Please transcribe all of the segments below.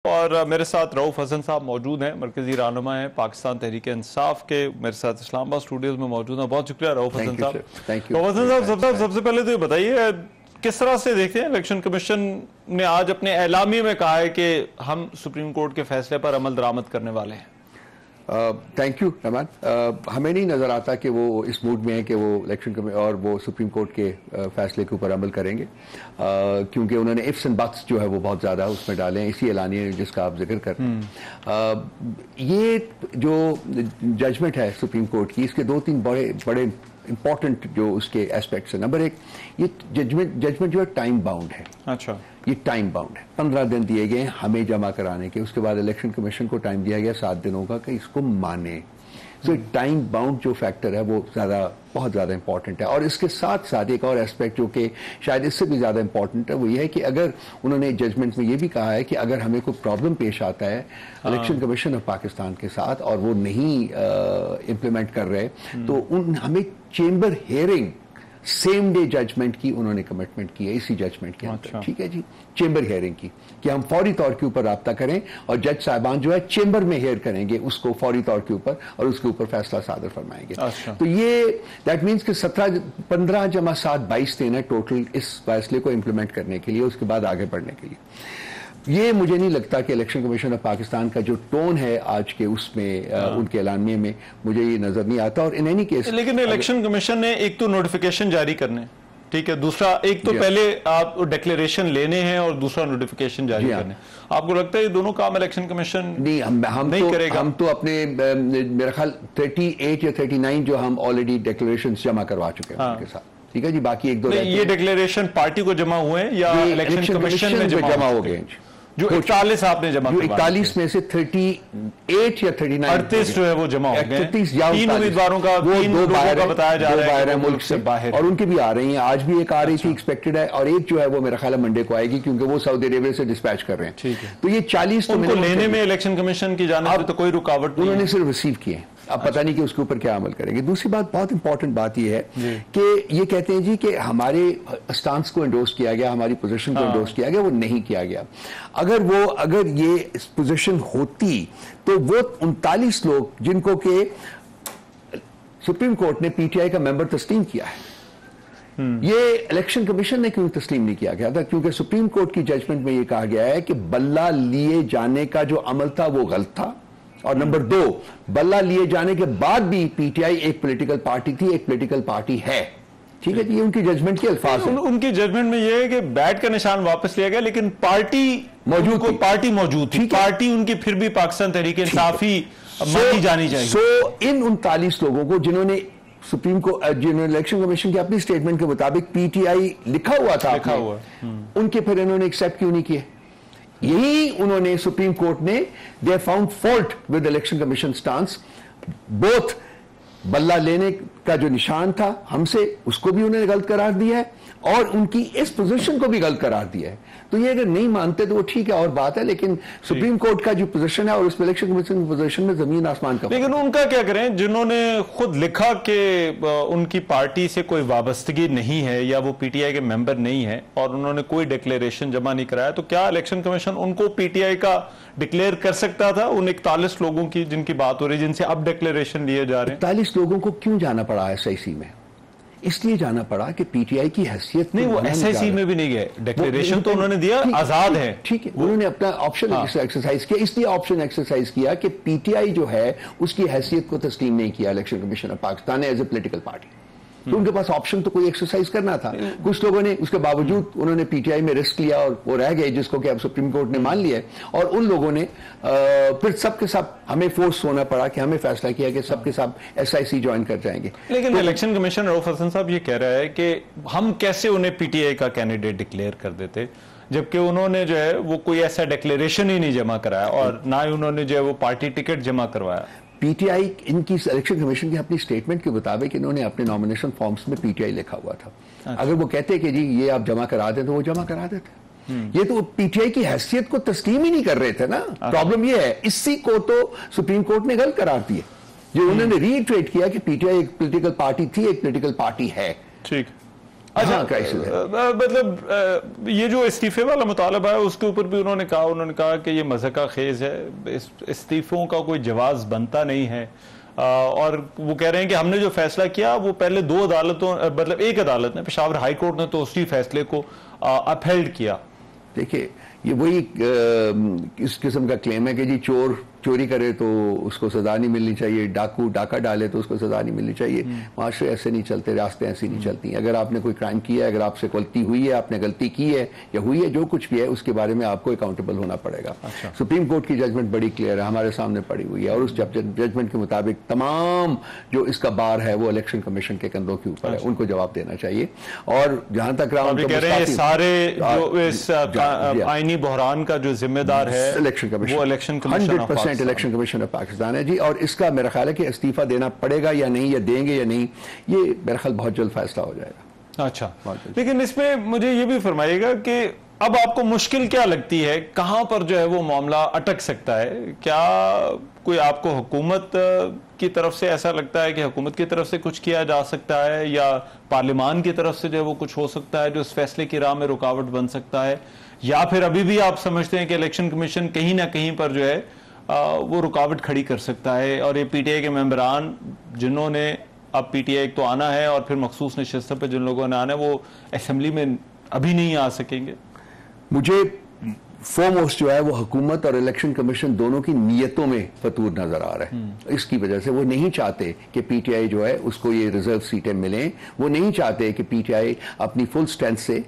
और मेरे साथ रऊफ हसन साहब मौजूद हैं, मरकजी रहनुमा हैं पाकिस्तान तहरीक इंसाफ के। मेरे साथ इस्लामाबाद स्टूडियोज में मौजूद हैं। बहुत शुक्रिया रऊफ हसन साहब। रऊफ हसन साहब, सबसे पहले तो ये बताइए किस तरह से देखते हैं, इलेक्शन कमीशन ने आज अपने एलामी में कहा है कि हम सुप्रीम कोर्ट के फैसले पर अमल दरामद करने वाले हैं। Thank you Rahman. हमें नहीं नजर आता कि वो इस मूड में है कि वो इलेक्शन और वो सुप्रीम कोर्ट के फैसले के ऊपर अमल करेंगे, क्योंकि उन्होंने इफ्स एंड बट्स जो है वो बहुत ज्यादा उसमें डाले हैं, इसी एलानिए जिसका आप जिक्र कर रहे हैं। ये जो जजमेंट है सुप्रीम कोर्ट की, इसके दो तीन बड़े इंपॉर्टेंट जो उसके एस्पेक्ट्स है। नंबर एक, ये जजमेंट जो है टाइम बाउंड है। अच्छा, ये टाइम बाउंड है। 15 दिन दिए गए हमें जमा कराने के, उसके बाद इलेक्शन कमीशन को टाइम दिया गया 7 दिनों का कि इसको माने। सो टाइम बाउंड जो फैक्टर है वो बहुत ज्यादा इंपॉर्टेंट है। और इसके साथ साथ एक और एस्पेक्ट जो कि शायद इससे भी ज्यादा इंपॉर्टेंट है, वो ये है कि अगर उन्होंने जजमेंट में ये भी कहा है कि अगर हमें कोई प्रॉब्लम पेश आता है इलेक्शन कमीशन ऑफ पाकिस्तान के साथ और वो नहीं इम्प्लीमेंट कर रहे, तो हमें chamber hearing same day judgement की उन्होंने कमिटमेंट की है इसी जजमेंट के अंदर। अच्छा। ठीक है जी, चेंबर हियरिंग की कि हम फौरी तौर के ऊपर राब्ता करें और जज साहिबान जो है चेंबर में हियर करेंगे उसको फौरी तौर के ऊपर और उसके ऊपर फैसला सादर फरमाएंगे। अच्छा। तो ये दैट मीन्स कि 15 जमा 7 22 दिन है टोटल इस फैसले को इंप्लीमेंट करने के लिए, उसके बाद आगे बढ़ने के लिए। ये मुझे नहीं लगता कि इलेक्शन कमीशन ऑफ पाकिस्तान का जो टोन है आज के उसमें उनके ऐलानिये में मुझे ये नजर नहीं आता। और इन एनी केस लेकिन इलेक्शन कमीशन ने एक तो नोटिफिकेशन जारी करने, ठीक है, दूसरा एक तो पहले आप डिक्लेरेशन लेने हैं और दूसरा नोटिफिकेशन जारी करने। आपको लगता है ये दोनों काम इलेक्शन कमीशन नहीं नहीं करेगा? हम तो अपने मेरा ख्याल 38 या 39 जो हम ऑलरेडी डिक्लेरेशन जमा करवा चुके हैं उनके साथ। ठीक है जी, बाकी एक दो ये डिक्लेरेशन पार्टी को जमा हुए या इलेक्शन कमीशन में जमा हो गए? जो 41 आपने जमा, जो 41 में से 38 या 39 38 जो है वो जमा हो गए। 3 उम्मीदवारों का, वो 2 बाहर बताया जा रहा है मुल्क से बाहर, और उनकी भी आ रही हैं। आज भी एक आ रही थी, एक्सपेक्टेड है, और एक जो है वो मेरा ख्याल है मंडे को आएगी, क्योंकि वो सऊदी अरेबिया से डिस्पैच कर रहे हैं। ठीक है, तो ये 40 उनको लेने में इलेक्शन कमीशन की जानिब से तो कोई रुकावट नहीं, उन्होंने सिर्फ रिसीव किए। अब पता नहीं कि उसके ऊपर क्या अमल करेंगे। दूसरी बात, बहुत इंपॉर्टेंट बात यह है कि ये कहते हैं जी कि हमारे स्टांस को एंडोर्स किया गया, हमारी पोजीशन को एंडोर्स किया गया, वो नहीं किया गया। अगर ये पोजीशन होती तो वो 39 लोग जिनको के सुप्रीम कोर्ट ने पीटीआई का मेंबर तस्लीम किया है, ये इलेक्शन कमीशन ने क्यों तस्लीम नहीं किया गया था? क्योंकि सुप्रीम कोर्ट की जजमेंट में ये कहा गया है कि बल्ला लिए जाने का जो अमल था वो गलत था, और नंबर 2, बल्ला लिए जाने के बाद भी पीटीआई एक पॉलिटिकल पार्टी थी, एक पॉलिटिकल पार्टी है। ठीक है, ये उनकी जजमेंट के अल्फाज हैं। उनकी जजमेंट में ये है कि बैट का निशान वापस लिया गया, लेकिन पार्टी मौजूद थी। पार्टी उनकी फिर भी पाकिस्तान तहरीक इंसाफ ही मानी जानी चाहिए। इन 39 लोगों को जिन्होंने इलेक्शन कमीशन के अपनी स्टेटमेंट के मुताबिक पीटीआई लिखा हुआ, उनके फिर इन्होंने एक्सेप्ट क्यों नहीं किए? यही उन्होंने सुप्रीम कोर्ट ने they found fault with election commission stance. Both बल्ला लेने का जो निशान था हमसे, उसको भी उन्होंने गलत करार दिया है, और उनकी इस पोजीशन को भी गलत करार दिया है। तो ये अगर नहीं मानते तो वो ठीक है और बात है, लेकिन सुप्रीम कोर्ट का जो पोजीशन है और उस इलेक्शन कमीशन की पोजीशन में जमीन आसमान का। लेकिन उनका क्या करें, जिन्होंने खुद लिखा कि उनकी पार्टी से कोई वाबस्तगी नहीं है या वो पीटीआई के मेंबर नहीं है और उन्होंने कोई डिक्लेरेशन जमा नहीं कराया, तो क्या इलेक्शन कमीशन उनको पीटीआई का डिक्लेयर कर सकता था? उन 41 लोगों की जिनकी बात हो रही है, जिनसे अब डिक्लेरेशन लिए जा रहे हैं, 41 लोगों को क्यों जाना पड़ा एसआईसी में? इसलिए जाना पड़ा कि पीटीआई की हैसियत नहीं, वो एसआईसी में भी नहीं गए, डिक्लेरेशन तो उन्होंने दिया, आजाद है। ठीक है, उन्होंने अपना ऑप्शन एक्सरसाइज किया, इसलिए ऑप्शन एक्सरसाइज किया कि पीटीआई जो है उसकी हैसियत को तस्लीम नहीं किया election commission of Pakistan as a political party. तो उनके पास ऑप्शन तो कोई एक्सरसाइज करना था। कुछ लोगों ने उसके बावजूद उन्होंने पीटीआई में रिस्क लिया और वो रह गए, जिसको कि अब सुप्रीम कोर्ट ने मान लिया, और उन लोगों ने फिर सबके सब हमें फोर्स होना पड़ा कि हमें फैसला किया कि सबके सब एसआईसी ज्वाइन कर जाएंगे। लेकिन इलेक्शन कमीशन रऊफ हसन साहब ये कह रहा है कि हम कैसे उन्हें पीटीआई का कैंडिडेट डिक्लेयर कर देते, जबकि उन्होंने जो है वो कोई ऐसा डिक्लेरेशन ही नहीं जमा कराया और ना ही उन्होंने जो है वो पार्टी टिकट जमा करवाया। पीटीआई, इनकी इलेक्शन कमीशन की अपनी स्टेटमेंट के मुताबिक इन्होंने अपने नॉमिनेशन फॉर्म्स में पीटीआई लिखा हुआ था। अच्छा। अगर वो कहते कि जी ये आप जमा करा दें तो वो जमा करा देते। ये तो पीटीआई की हैसियत को तस्लीम ही नहीं कर रहे थे ना। प्रॉब्लम ये है, इसी को तो सुप्रीम कोर्ट ने गलत करार दिया, जो उन्होंने रीइटरेट किया कि पीटीआई एक पॉलिटिकल पार्टी थी, एक पॉलिटिकल पार्टी है। ठीक। अच्छा, क्राइसिस है। मतलब ये जो इस्तीफे वाला मुतालबा है उसके ऊपर भी उन्होंने कहा कि ये मज़हका खेज है, इस्तीफों का कोई जवाब बनता नहीं है, और वो कह रहे हैं कि हमने जो फैसला किया वो पहले दो अदालतों, मतलब एक अदालत ने, पेशावर हाई कोर्ट ने तो उसी फैसले को अपहेल्ड किया। देखिए, ये वही इस किस्म का क्लेम है कि जी चोर चोरी करे तो उसको सजा नहीं मिलनी चाहिए, डाकू डाका डाले तो उसको सजा नहीं मिलनी चाहिए। माशरे ऐसे नहीं चलते, रास्ते ऐसे नहीं चलती। अगर आपने कोई क्राइम किया है, अगर आपसे गलती हुई है, आपने गलती की है या हुई है, जो कुछ भी है उसके बारे में आपको अकाउंटेबल होना पड़ेगा। अच्छा। सुप्रीम कोर्ट की जजमेंट बड़ी क्लियर है, हमारे सामने पड़ी हुई है, और उस जजमेंट के मुताबिक तमाम जो इसका बार है वो इलेक्शन कमीशन के कंधों के ऊपर है, उनको जवाब देना चाहिए। और जहां तक सारे जो इस आईनी बहरान का जो जिम्मेदार है इलेक्शन कमीशन, वो election commission 100% election commission of Pakistan है जी। और इसका मेरा ख्याल है कि इस्तीफा देना पड़ेगा या नहीं, या देंगे या नहीं, ये मेरा ख्याल बहुत जल्द फैसला हो जाएगा। अच्छा, लेकिन इसमें मुझे ये भी फरमाइएगा कि अब आपको मुश्किल क्या लगती है, कहां पर जो है वो मामला अटक सकता है? क्या कोई आपको हुकूमत की तरफ से ऐसा लगता है कि हुकूमत की तरफ से कुछ किया जा सकता है, या पार्लियामान की तरफ से जो है वो कुछ हो सकता है जो इस फैसले की राह में रुकावट बन सकता है, या फिर अभी भी आप समझते हैं कि इलेक्शन कमीशन कहीं ना कहीं पर जो है वो रुकावट खड़ी कर सकता है, और ये पीटीआई के मेंबरान जिन्होंने अब पीटीआई तो आना है और फिर मखसूस नशिस्तों पे जिन लोगों ने आना है वो असेंबली में अभी नहीं आ सकेंगे? मुझे फोरमोस्ट जो है वो हुकूमत और इलेक्शन कमीशन दोनों की नीयतों में फतूर नजर आ रहा है। इसकी वजह से वो नहीं चाहते कि पीटीआई जो है उसको ये रिजर्व सीटें मिलें, वो नहीं चाहते कि पीटीआई अपनी फुल स्ट्रेंथ से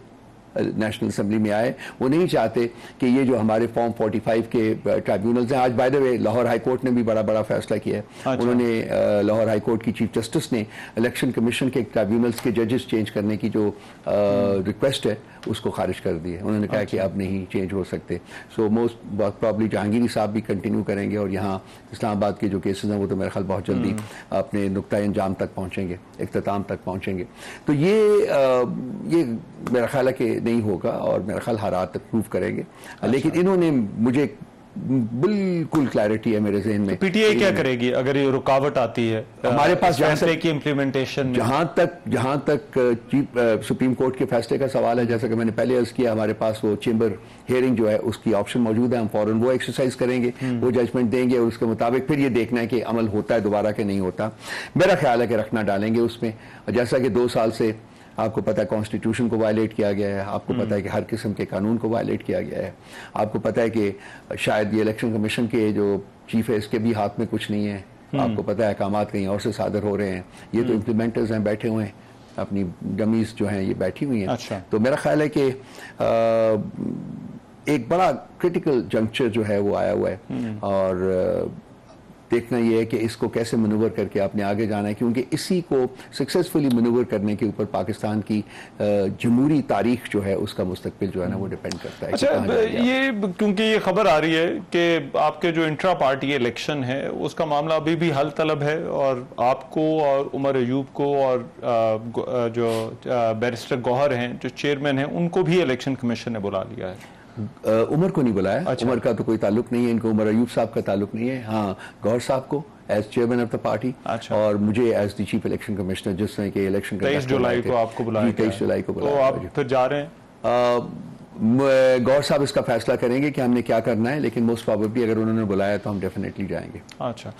नेशनल असेंबली में आए, वो नहीं चाहते कि ये जो हमारे फॉर्म 45 के ट्राइब्यूनल्स हैं, आज by the way Lahore high court ने भी बड़ा बड़ा फैसला किया है। अच्छा। उन्होंने लाहौर हाई कोर्ट की चीफ जस्टिस ने इलेक्शन कमीशन के ट्राइब्यूनल्स के जजेस चेंज करने की जो रिक्वेस्ट है उसको खारिज कर दी है। उन्होंने कहा कि अब नहीं चेंज हो सकते। सो मोस्ट बहुत प्रॉब्ली जहांगीरी साहब भी कंटिन्यू करेंगे, और यहाँ इस्लामाबाद के जो केसेस हैं वो तो मेरे ख्याल बहुत जल्दी अपने नुक्ता अंजाम तक पहुँचेंगे, इख्तिताम तक पहुँचेंगे। तो ये मेरा ख्याल है कि नहीं होगा, और मेरा ख्याल हालात प्रूव करेंगे। अच्छा। लेकिन इन्होंने मुझे बिल्कुल क्लैरिटी है मेरे ज़हन में। पीटीआई क्या करेगी अगर ये रुकावट आती है हमारे पास फैसले की इम्प्लीमेंटेशन? जहां तक सुप्रीम कोर्ट के फैसले का सवाल है, जैसा कि मैंने पहले अर्ज किया, हमारे पास वो चेंबर हियरिंग जो है उसकी ऑप्शन मौजूद है। हम फौरन वो एक्सरसाइज करेंगे, वो जजमेंट देंगे, और उसके मुताबिक फिर ये देखना है कि अमल होता है दोबारा कि नहीं होता। मेरा ख्याल है कि रखना डालेंगे उसमें। जैसा कि 2 साल से आपको पता है कॉन्स्टिट्यूशन को वायलेट किया गया है, आपको पता है कि हर किस्म के कानून को वायलेट किया गया है, आपको पता है कि शायद ये इलेक्शन कमीशन के जो चीफ है इसके भी हाथ में कुछ नहीं है, आपको पता है अहकामात कहीं और से सादर हो रहे हैं। ये तो इम्प्लीमेंटर्स हैं, बैठे हुए हैं, अपनी डमीज जो हैं ये बैठी हुई हैं। अच्छा। तो मेरा ख्याल है कि एक बड़ा क्रिटिकल जंक्चर जो है वो आया हुआ है, और देखना यह है कि इसको कैसे मनूवर करके आपने आगे जाना है, क्योंकि इसी को सक्सेसफुली मनूवर करने के ऊपर पाकिस्तान की जमहूरी तारीख जो है उसका मुस्तकबिल जो है ना वो डिपेंड करता है। अच्छा, ये क्योंकि ये खबर आ रही है कि आपके जो इंट्रा पार्टी इलेक्शन है उसका मामला अभी भी हल तलब है, और आपको और उमर अयूब को और जो बैरिस्टर गौहर हैं जो चेयरमैन हैं उनको भी इलेक्शन कमीशन ने बुला लिया है। उमर को नहीं बुलाया। अच्छा। उमर का तो कोई ताल्लुक नहीं है, इनको उमर अयूब साहब का ताल्लुक नहीं है। हाँ, गौहर साहब को as chairman of the party. अच्छा। और मुझे as the chief election commissioner, जिस तरह के इलेक्शन 23 जुलाई को आपको बुलाया, 23 जुलाई को बुलाया। तो आप फिर जा रहे हैं? गौर साहब इसका फैसला करेंगे कि हमने क्या करना है, लेकिन मोस्ट प्रोबेबली अगर उन्होंने बुलाया तो हम डेफिनेटली जाएंगे। अच्छा,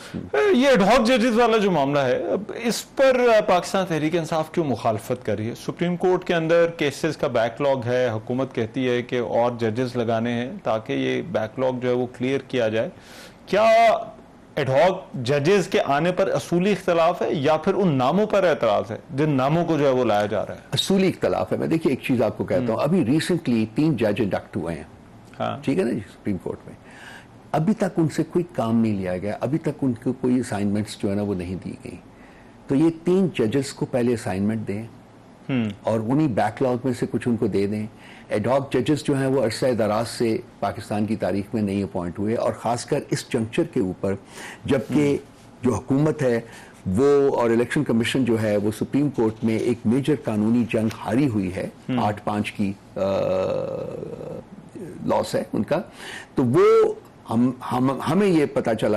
ये एडहॉक जजेस वाला जो मामला है, अब इस पर पाकिस्तान तहरीक इंसाफ क्यों मुखालफत कर रही है? सुप्रीम कोर्ट के अंदर केसेस का बैकलॉग है, हुकूमत कहती है कि और जजेस लगाने हैं ताकि ये बैकलॉग जो है वो क्लियर किया जाए। क्या एडहॉक जजेस के आने पर असूली इख्तलाफ है, या फिर उन नामों पर एतराज है जिन नामों को जो है वो लाया जा रहा है? असूली इख्तलाफ है। मैं देखिए एक चीज आपको कहता हूँ, अभी रिसेंटली 3 जज इंडक्ट हुए हैं। हाँ। ठीक है ना जी, सुप्रीम कोर्ट में। अभी तक उनसे कोई काम नहीं लिया गया, अभी तक उनको कोई असाइनमेंट्स जो है ना वो नहीं दी गई। तो ये 3 जजेस को पहले असाइनमेंट दें और उन्हीं बैकलॉग में से कुछ उनको दे दें। एडहॉक जजेस जो हैं वो अरसा दराज से पाकिस्तान की तारीख में नहीं अपॉइंट हुए, और ख़ासकर इस जंक्चर के ऊपर जबकि जो हुकूमत है वो और इलेक्शन कमीशन जो है वो सुप्रीम कोर्ट में एक मेजर कानूनी जंग हारी हुई है। 8-5 की लॉस है उनका। तो वो हमें ये पता चल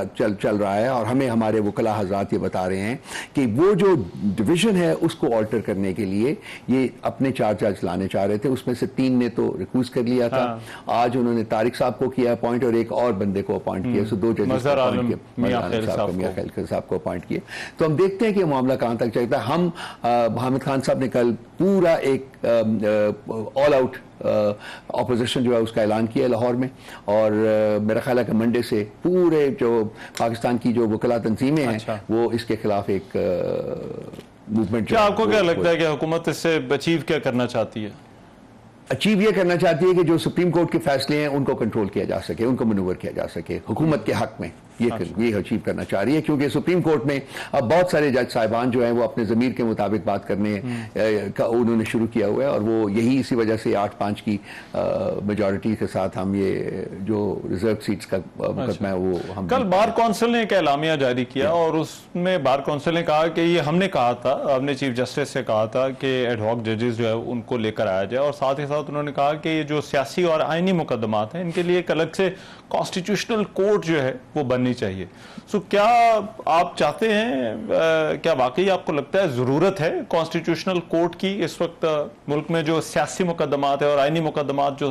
रहा है और हमें हमारे वकला हजरात ये बता रहे हैं कि वो जो डिवीजन है उसको ऑल्टर करने के लिए ये अपने 4 जज लाने चाह रहे थे, उसमें से 3 ने तो रिक्रूज कर लिया था। आज उन्होंने तारिक साहब को किया अपॉइंट और एक और बंदे को अपॉइंट किया, सो 2 जजेस मियां खैल साहब को अपॉइंट किए। तो हम देखते हैं कि मामला कहां तक चलता है। हम हामिद खान साहब ने कल पूरा एक ऑल आउट ऑपोजिशन जो है उसका ऐलान किया लाहौर में, और मेरा ख्याल है कि मंडे से पूरे जो पाकिस्तान की जो वकला तंजीमें हैं वो इसके खिलाफ एक मूवमेंट। क्या आपको क्या लगता है कि हुकूमत इससे अचीव क्या करना चाहती है? अचीव ये करना चाहती है कि जो सुप्रीम कोर्ट के फैसले हैं उनको कंट्रोल किया जा सके, उनको मनूवर किया जा सके हुकूमत के हक में। ये अचीव करना चाह रही है, क्योंकि सुप्रीम कोर्ट में अब बहुत सारे जज साहिबान जो हैं वो अपने ज़मीर के मुताबिक बात करने का उन्होंने शुरू किया हुआ है, और वो यही इसी वजह से 8-5 की मेजॉरिटी के साथ हम ये जो रिजर्व सीट्स का मुकदमा है वो हम कल बार काउंसिल ने एक एलामिया जारी किया और उसमें बार काउंसिल ने कहा कि ये हमने चीफ जस्टिस से कहा था कि एडहॉक जजेस जो है उनको लेकर आया जाए, और साथ ही साथ उन्होंने कहा कि ये जो सियासी और आईनी मुकदमात हैं इनके लिए एक अलग से कॉन्स्टिट्यूशनल कोर्ट जो है वो बननी चाहिए। सो क्या आप चाहते हैं, क्या वाकई आपको लगता है जरूरत है कॉन्स्टिट्यूशनल कोर्ट की इस वक्त मुल्क में जो सियासी मुकदमात है और आईनी मुकदमात जो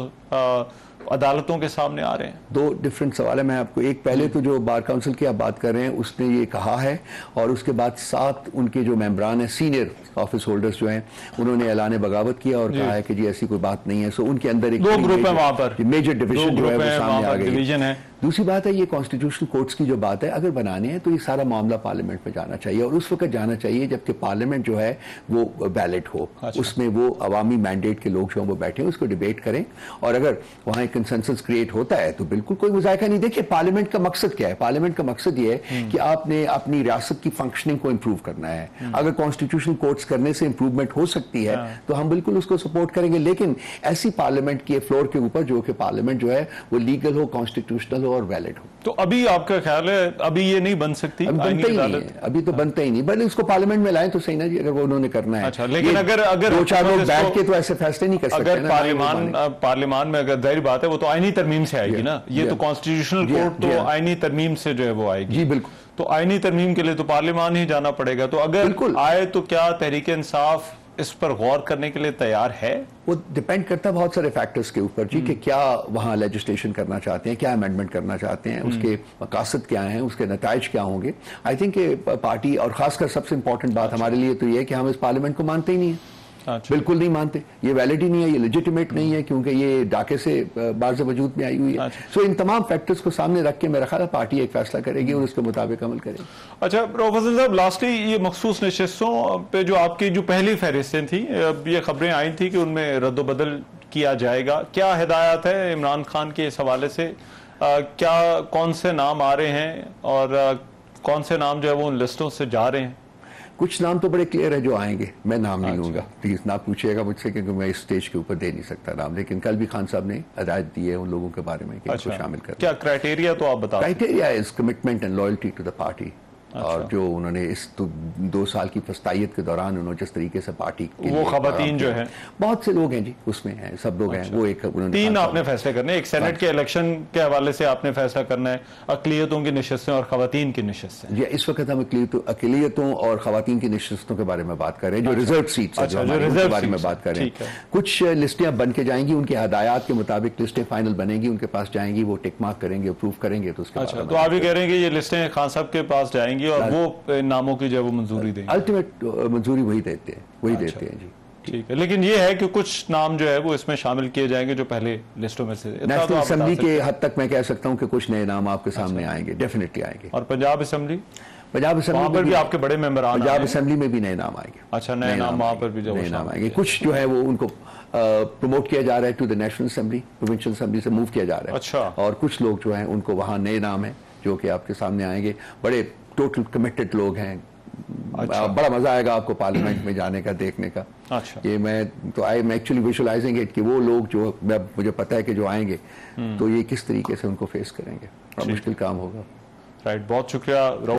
अदालतों के सामने आ रहे हैं? 2 डिफरेंट सवाल है मैं आपको। एक पहले तो जो बार काउंसिल की आप बात कर रहे हैं उसने ये कहा है, और उसके बाद 7 उनके जो मेंबरान हैं सीनियर ऑफिस होल्डर्स जो हैं उन्होंने ऐलान बगावत किया और कहा है कि जी ऐसी कोई बात नहीं है। सो उनके अंदर एक 2 ग्रुप है, वहां पर मेजर डिवीजन जो है वो सामने आ गई डिवीजन है। दूसरी बात है ये कॉन्स्टिट्यूशनल कोर्ट्स की जो बात है, अगर बनाने हैं तो ये सारा मामला पार्लियामेंट में जाना चाहिए, और उस वक्त जाना चाहिए जबकि पार्लियामेंट जो है वो वैलिड हो। उसमें वो अवामी मैंडेट के लोग जो हैं वो बैठे उसको डिबेट करें, और अगर वहां एक कंसेंसस क्रिएट होता है तो बिल्कुल कोई मुज़ायका नहीं। देखिए पार्लियामेंट का मकसद क्या है? पार्लियामेंट का मकसद ये है कि आपने अपनी रियासत की फंक्शनिंग को इंप्रूव करना है। अगर कॉन्स्टिट्यूशनल कोर्ट्स करने से इंप्रूवमेंट हो सकती है तो हम बिल्कुल उसको सपोर्ट करेंगे, लेकिन ऐसी पार्लियामेंट के फ्लोर के ऊपर जो कि पार्लियामेंट जो है वो लीगल हो, कॉन्स्टिट्यूशनल हो और वैलिड हो। तो अभी आपका ख्याल है अभी ये नहीं बन सकती? बनता ही नहीं है, अभी तो बनता ही नहीं, बल्कि इसको पार्लियामेंट में लाएं तो सही ना जी, अगर वो उन्होंने करना है। अच्छा, लेकिन अगर 2-4 लोग बैठ के तो ऐसे फैसले नहीं कर सकते। अगर पार्लियामान में अगर जाहिर बात है वो तो आईनी तरमीम से आएगी ना, ये तो कॉन्स्टिट्यूशनल कोर्ट तो आईनी तरमीम से जो है वो आएगी। जी बिल्कुल, तो आईनी तरमीम के लिए तो पार्लियामान ही जाना पड़ेगा। तो अगर आए तो क्या तहरीक इंसाफ इस पर गौर करने के लिए तैयार है? वो डिपेंड करता है बहुत सारे फैक्टर्स के ऊपर जी, कि क्या वहाँ लेजिस्लेशन करना चाहते हैं, क्या अमेंडमेंट करना चाहते हैं, उसके मकासद क्या हैं, उसके नताइज क्या होंगे। आई थिंक पार्टी, और खासकर सबसे इंपॉर्टेंट बात हमारे लिए तो ये है कि हम इस पार्लियामेंट को मानते ही नहीं है। बिल्कुल नहीं मानते, ये वैलिड ही नहीं है, ये लेजिटिमेट नहीं है, क्योंकि ये डाके से बाहर से वजूद में आई हुई है। सो इन तमाम फैक्टर्स को सामने रख के मेरा ख्याल है पार्टी एक फैसला करेगी और उसके मुताबिक अमल करेगी। अच्छा प्रोफेसर साहब, लास्टली ये मखसूस नशिस्तों पे जो आपकी जो पहली फहरिस्तें थी, ये खबरें आई थी कि उनमें रद्दबदल किया जाएगा, क्या हिदायत है इमरान खान के इस हवाले से? क्या कौन से नाम आ रहे हैं और कौन से नाम जो है वो उन लिस्टों से जा रहे हैं? कुछ नाम तो बड़े क्लियर है जो आएंगे, मैं नाम नहीं लूंगा, प्लीज ना पूछिएगा मुझसे, क्योंकि मैं इस स्टेज के ऊपर दे नहीं सकता नाम। लेकिन कल भी खान साहब ने हिदायत दी है उन लोगों के बारे में कि इनको शामिल करें। क्या क्राइटेरिया तो आप बताओ? Criteria is commitment and loyalty to the party. और जो उन्होंने इस 2 साल की फस्तायत के दौरान उन्होंने जिस तरीके से पार्टी के वो खवातीन जो है, बहुत से लोग हैं जी उसमें हैं, सब लोग हैं। वो एक उन्होंने 3 आपने फैसले करने, एक सेनेट के इलेक्शन के हवाले से आपने फैसला करना है, अक़लियतों की नशिस्तें और खवातीन की नशिस्तें। जी इस वक्त हम अक़लियतों और खवातीन की नशिस्तों के बारे में बात कर रहे हैं, जो रिजर्व सीट्स है उनके बारे में बात कर रहे हैं। कुछ लिस्टें बन के जाएंगी, उनके हदायत के मुताबिक लिस्टें फाइनल बनेंगी, उनके पास जाएंगी, वो टिक मार्क करेंगे, अप्रूव करेंगे, तो उसके बाद तो आप ये कह रहे हैं कि ये लिस्टें खान साहब के पास जाएंगी और वो नामों की जो वो मंजूरी देंगे? अल्टीमेट मंजूरी वही देते हैं, देते हैं जी। ठीक है, लेकिन ये है कि कुछ नाम जो है वो इसमें शामिल किए जाएंगे जो पहले लिस्टों में से। नेशनल असेंबली के हद तक मैं कह सकता हूं कि कुछ नए नाम आपके सामने आएंगे, डेफिनेटली आएंगे। और पंजाब असेंबली पर भी आपके बड़े मेंबर आएंगे, पंजाब असेंबली में भी नए नाम आएंगे। अच्छा, नए नाम वहां पर भी नए नाम आएंगे। कुछ जो है वो उनको प्रमोट किया जा रहा है to the national assembly, provincial assembly से मूव किया जा रहा है। अच्छा, और कुछ लोग जो है उनको वहां नए नाम है जो कि आपके सामने आएंगे, बड़े टोटल कमिटेड लोग हैं। अच्छा। बड़ा मजा आएगा आपको पार्लियामेंट में जाने का, देखने का। अच्छा। ये मैं I am actually visualising it कि वो लोग जो मुझे पता है कि जो आएंगे तो ये किस तरीके से उनको फेस करेंगे, बड़ा मुश्किल काम होगा। राइट, बहुत शुक्रिया।